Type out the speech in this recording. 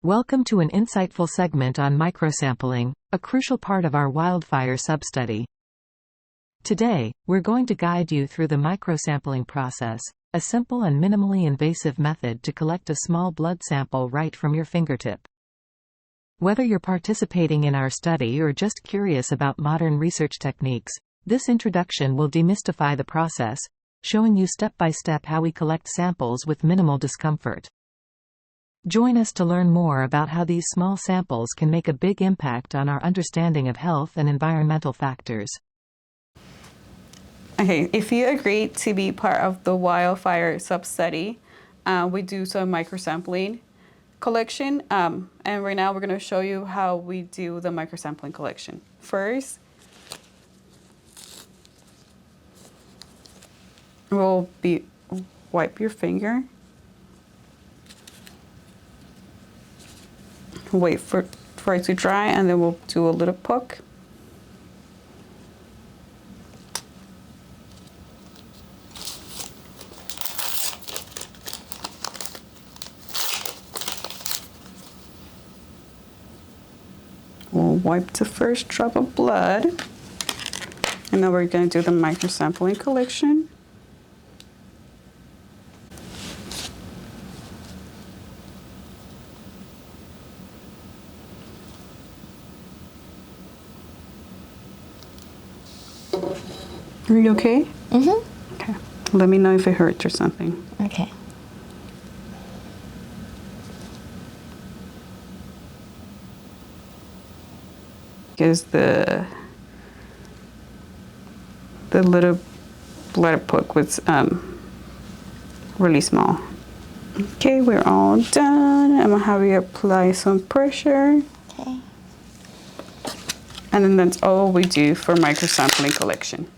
Welcome to an insightful segment on microsampling, a crucial part of our Wildfire substudy. Today, we're going to guide you through the microsampling process, a simple and minimally invasive method to collect a small blood sample right from your fingertip. Whether you're participating in our study or just curious about modern research techniques, this introduction will demystify the process, showing you step by step how we collect samples with minimal discomfort. Join us to learn more about how these small samples can make a big impact on our understanding of health and environmental factors. Okay, if you agree to be part of the Wildfire substudy, we do some microsampling collection, and right now we're going to show you how we do the microsampling collection. First, we'll wipe your finger. Wait for it to dry, and then we'll do a little poke. We'll wipe the first drop of blood, and now we're going to do the microsampling collection. Are you okay? Mm-hmm. Okay. Let me know if it hurts or something. Okay. Because the little blood poke was really small. Okay, we're all done. I'm gonna have you apply some pressure. Okay. And then that's all we do for microsampling collection.